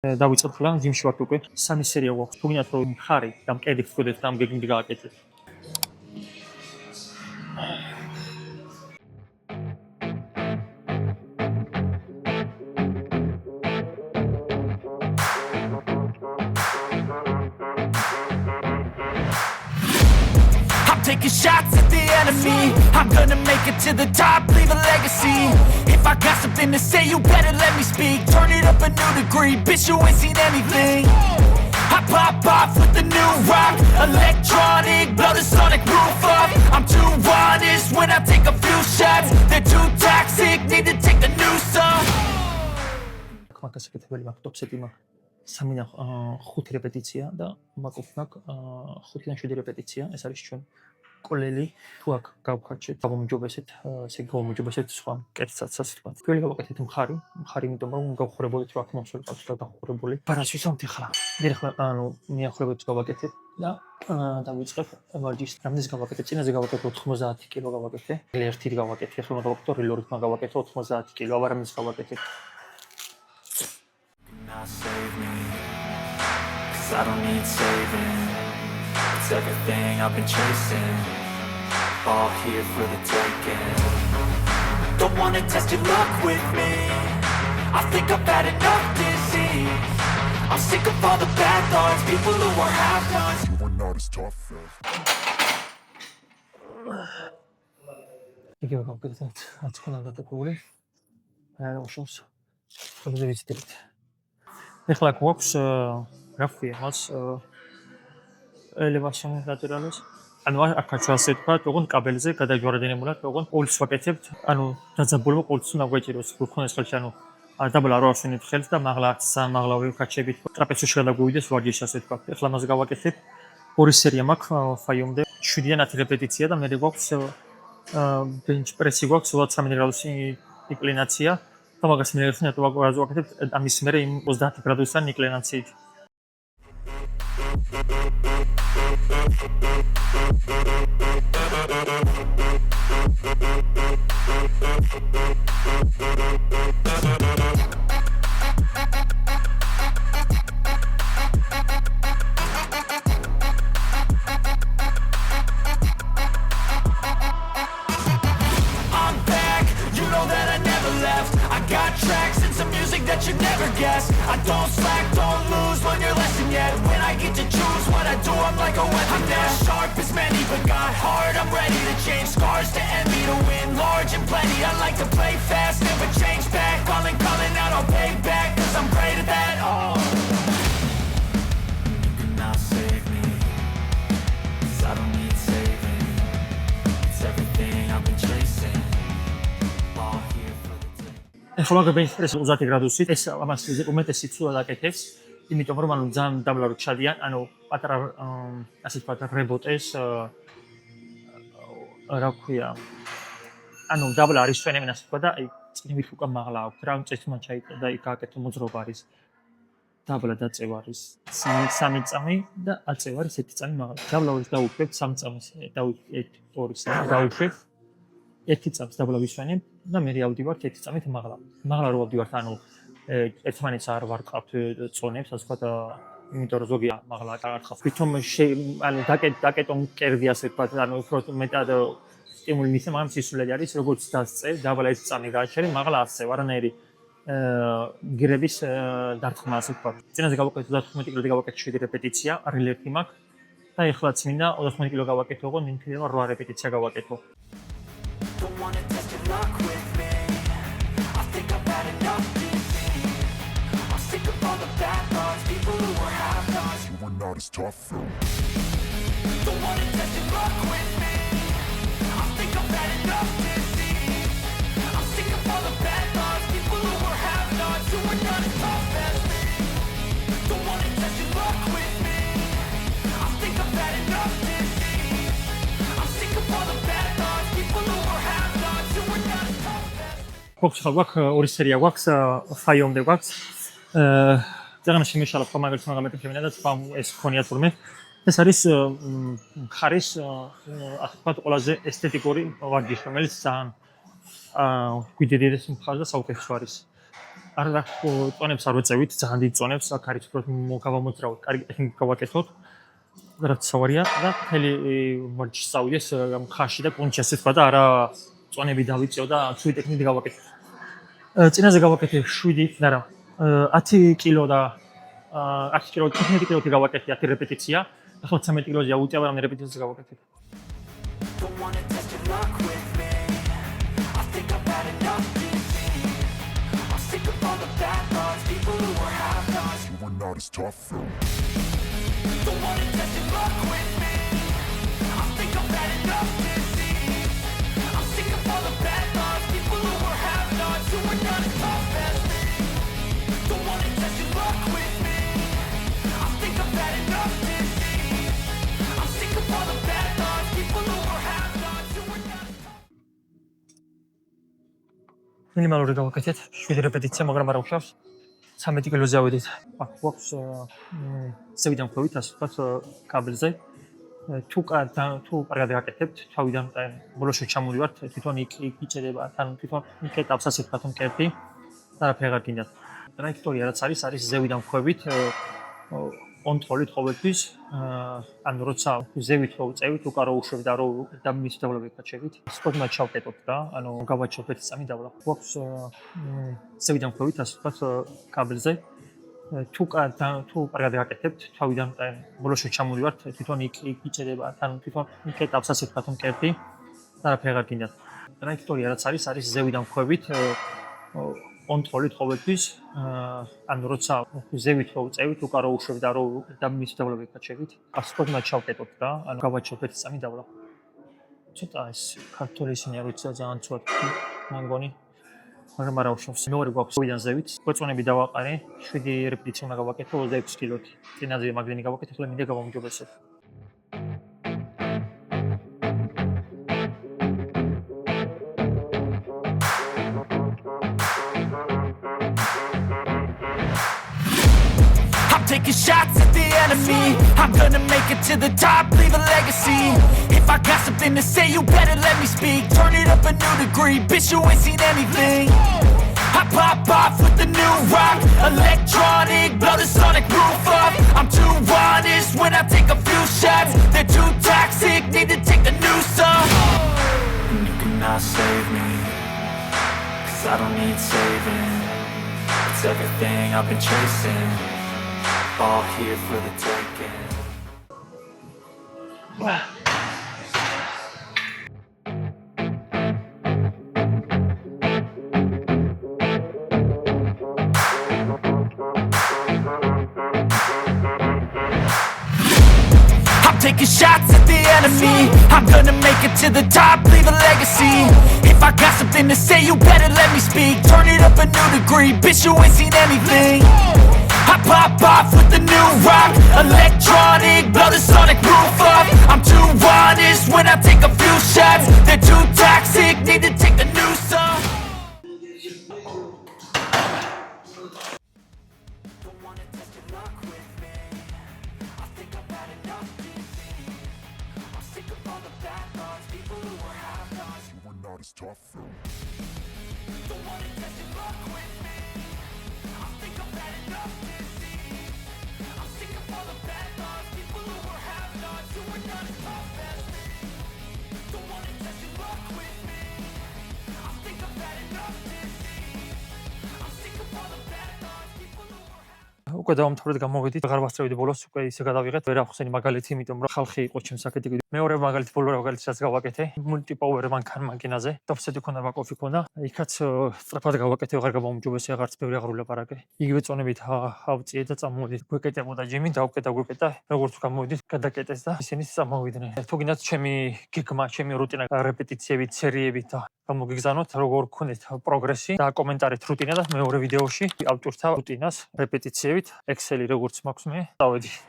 დავიწყებ ხოლმე ჯიმში ვარ უკვე 3 სერია გვაქვს. თუ გინდათ რომ ხარი და მკერდი გწოდეთ და გეგმით გააკეთეთ. Taking shots at the enemy. I'm gonna make it to the top, leave a legacy. If I got something to say, you better let me speak. Turn it up a new degree, bitch, you ain't seen anything. I pop off with the new rock, electronic, blow the sonic roof up. I'm too honest when I take a few shots. They're too toxic, need to take the new song. მაგასაკეთებელი მაქვს ტოპსეტი მაქვს. 5 რეპეტიცია და მაქვს 5-დან 7 რეპეტიცია. ეს არის ჩვენ კოლელი თუ აქ გავხარჩეთ, გამომჯობესეთ, ესე გამომჯობესეთ სხვა კერძსაც თქვა. პირველი გავაკეთეთ მხარი, იმიტომ რომ გავხურებოდით რა თქმა უნდა და დახურებული. ბარას ვისამთ ახლა. მერე მიახურებებს გავაკეთეთ და დავიწყებ ვარჯიშს. რამდენს გავაკეთე? წინაზე გავაკეთე 90 კილო გავაკეთე. ერთი გავაკეთე, ახლა გავაკეთე რილორით გავაკეთე 90 კილო, აბა რამდენს გავაკეთე. Now save me, 'cause I don't need saving. It's everything I've been chasing, all here for the taking. Don't wanna test your luck with me, I think I've had enough disease. I'm sick of all the bad thoughts, people who are half-nots. You are not as tough as იგი გავაკეთეთ, რაც ხონა დაგებული. უშავს. ხოზე ვიცით. ეხლა გვაქვს რა ქვია მას ელევაციონი ლატერალის. ანუ აქაც ასე თქვა, თქო კაბელზე გადაჯვარედინებულად, თქო პოლს ვაკეთებთ. ანუ დაძაბულობა პოლს უნდა გვეჭიროს, გქონდეს ხელში, ანუ დაბლა არ ვაშენებთ ხელს და მაღლა სამაღლა ვიქაჩებით. ტრაპეციაში გადაგვივიდეს ვარჯიშს ასე თქვა. ეხლა მას გავაკეთებ. 2 სერია მაქვს ფაიომდე. 7-დან 10 რეპეტიცია და მე გვაქვს ბენჩ პრესი გვაქვს 23 გრადუსი ინკლინაცია. და მაგას მე ერთად ვაკეთებ ამის მერე იმ 30 გრადუსთან ინკლინაციით. That you never guess. I don't slack, don't lose, learn your lesson yet. When I get to choose what I do, I'm like a weapon. I'm not sharp as many, but got heart. I'm ready to change scars to envy, to win large and plenty. I like to play fast, never change back. Calling out, I'll pay back, 'cause I'm great at that. Oh, you cannot save me, 'cause I don't need saving. It's everything I've been chasing. All here for the taking. ეხლა გაბენჩ პრესი 30 გრადუსით. ეს ამას უმეტესი ცუდა დაკეთებს, იმიტომ რომ ანუ ძალიან დაბლა რო ჩადიან, ანუ პატარა ასე ვთქვათ რებოტეს რა ქვია. ანუ დაბლა არის ჩვენებენ ასე ვთქვათ და აი წნივით უკან მაღლა აქვს რა წესმა ჩაიტა და იქ გააკეთო მოძრობა არის. დაბლა დაწევა არის 3 წამი და აწევა არის 1 წამი მაღლა. დაბლა ვიშ დაუშვებ 3 წამს, 1 2 3 დაუშვებ 1 წამს დაბლა ვისვენებ და მე ავდივართ 1 წამით მაღლა. მაღლა რო ავდივართ, ანუ ერთმანეთს არ ვარყავთ წონებს, ასე ვთქვათ, იმიტომ რომ ზოგი მაღლა არ ხავს. თვითონ ანუ დაკეტო მკერდი ასე ვთქვათ, ანუ უფრო მეტად სტიმული მისცემ, მაგრამ სისულელი არის, როგორც დასწევ, დაბლა 1 წამი გააჩერე, მაღლა ასე ვარანაირი გირების დარტყმა ასე ვთქვათ. წინაზე გავაკეთე 35 კილო გავაკეთე 7 რეპეტიცია, რილერტი მაქვს და ეხლაც მინდა 35 კილო გავაკეთო, ოღონდ მინდა 8 რეპეტიცია გავაკეთო. Don't wanna test your luck with me, I think I've had enough disease. I'm sick of all the bad thoughts, people who are half-nots. You are not as tough though. Don't wanna test your luck with me, I think I've had enough disease. I'm sick of all the bad thoughts, people who are half-nots, who are not as tough as me. Don't wanna test your luck with me, I think I've had enough disease. I'm sick of all the bad thoughts, people who are half-nots, who are not as tough as me. გვაქვს 2 სერია გვაქვს ფაიომდე გვაქვს. ძალიან შემეშალა სხვა მაგალითად მაგალითად შემინდა და სხვა ეს ხონია თურმე. ეს არის ხარის ასე ვთქვათ ყველაზე ესთეტიკური ვარჯიში, რომელიც ძალიან გვიდედიდეს მხარს და საუკეთესო არის. არა წონებს არ ვეწევით, ძალიან დიდ წონებს, აქ არის უფრო გავამოძრავოთ, კარგი ტექნიკა გავაკეთოთ. რაც სავარია და მთელი მარჩი სწავლიდეს ხარში და კონჩი ასე თქვა და არა წონები დავიწეო და ცუდი ტექნიკით გავაკეთე. წინაზე გავაკეთე 7, არა 10 კილო და 10 კილო 15 კილოთი გავაკეთე 10 რეპეტიცია. ახლა 13 კილოზე აუწია, მაგრამ რეპეტიციას გავაკეთე. Don't wanna test your luck with me. I think I've had enough giving. I'm sick of all the bad thoughts, people who are half-nots. You were not as tough. Don't wanna test your luck with me. I think I've had enough giving. I'm sick of all the bad thoughts, people who are half-nots, who are not as tough as me. Don't wanna test your luck with me. I think I've had enough giving. I'm sick of all the bad thoughts, people who are half-nots, who are not as tough. მინიმალური გავაკეთეთ 7 რეპეტიცია, მაგრამ არ უშავს. 13 კილოზე ავედით. აქ გვაქვს ზევიდან ხვევით, ასე ვთქვათ, კაბელზე. თუ კარგად გაკეთებთ, თავიდან ბოლოში ჩამოვიდეთ, თვითონ იქ იჭერება, თან თვითონ კეტაპს ასე ვთქვათ, მკერდი და არაფერი არ გინდათ. ტრაექტორია რაც არის ზევიდან ხვევით, კონტროლით ყოველთვის, ანუ როცა ზევით რო წევით, უკან რო უშვებთ და რო და მის დაბლობებით ჩავით, სპორტმა ჩავკეტოთ და ანუ გავაჩვენოთ სამი დაბლა. გვაქვს ზევიდან ხვევით, ასე ვთქვათ, კაბელზე. თუ კარგად გაკეთებთ, თავიდან ბოლოში ჩამოვიდეთ, თვითონ იქ იჭერება, თან თვითონ კეტაპს ასე ვთქვათ, მკერდი და არაფერი არ გინდათ. ტრაექტორია რაც არის ზევიდან ხვევით, კონტროლით ყოველთვის, ანუ როცა ზევით რო წევით, უკან რო უშვებთ და რო და მის დაბლობებით ჩავით, სპორტმა ჩავკეტოთ და ანუ გავაჩვენოთ სამი დაბლა. ცოტა ეს ქართული ისინი არ ვიცი ძალიან ცუდ მანგონი, მაგრამ არა უშავს. მეორე გვაქვს ზევიდან ზევით, გვეწონები დავაყარე, 7 რეპეტიცია უნდა გავაკეთო 26 კილოთი. წინაზე მაგდენი გავაკეთე, ახლა მინდა გავამჯობესო. Taking shots at the enemy. I'm gonna make it to the top, leave a legacy. If I got something to say, you better let me speak. Turn it up a new degree, bitch, you ain't seen anything. I pop off with the new rock, electronic, blow the sonic roof up. I'm too honest when I take a few shots. They're too toxic, need to take the noose off. And you cannot save me, 'cause I don't need saving. It's everything I've been chasing, all here for the taking. I'm taking shots at the enemy. I'm gonna make it to the top, leave a legacy. If I got something to say, you better let me speak. Turn it up a new degree, bitch, you ain't seen anything. I pop off with the new rock, electronic, blow the sonic roof up. I'm too honest when I take a few shots. They're too toxic, need to take the noose off. Don't wanna test your luck with me. I think I've had enough giving. I'm sick of all the bad thoughts, people who are half-nots. You were not as tough. Don't wanna test your luck with me. I think I've had enough giving. I'm sick of all the bad thoughts, people who are half-nots, who are not as tough as me. Don't wanna test your luck with me. I think I've had enough giving. I'm sick of all the bad thoughts, people who are half-nots. უკვე დავამთავრეთ, გამოვედით, აღარ ვასწრებდი ბოლოს, უკვე ისე გადავიღეთ. ვერ ახსენი მაგალითი, იმიტომ რომ ხალხი იყო ჩემს აქეთ. მეორე მაგალითი ბოლო მაგალითი რაც გავაკეთე, multi-power მანქანა მანქინაზე. ტოფსეტი ქონდა, ბაკოფი ქონდა. იქაც სწრაფად გავაკეთე, აღარ გამომჯობესე, აღარც ბევრი აღარ ვლაპარაკე. იგივე წონებით ავწიე და წამოვედით. გვეკეტებოდა ჯიმი, დავკეტა. როგორც გამოვედით, გადაკეტეს და ისინი წამოვიდნენ. თუ გინდათ ჩემი გეგმა, ჩემი რუტინა, რეპეტიციებით, სერიებით და გამოგიგზავნოთ, როგორ გქონდეთ პროგრესი და კომენტარით რუტინა და მეორე ვიდეოში ავტურთა რუტინას რეპეტიციებით, Excel-ი როგორც მაქვს მე, დავედი.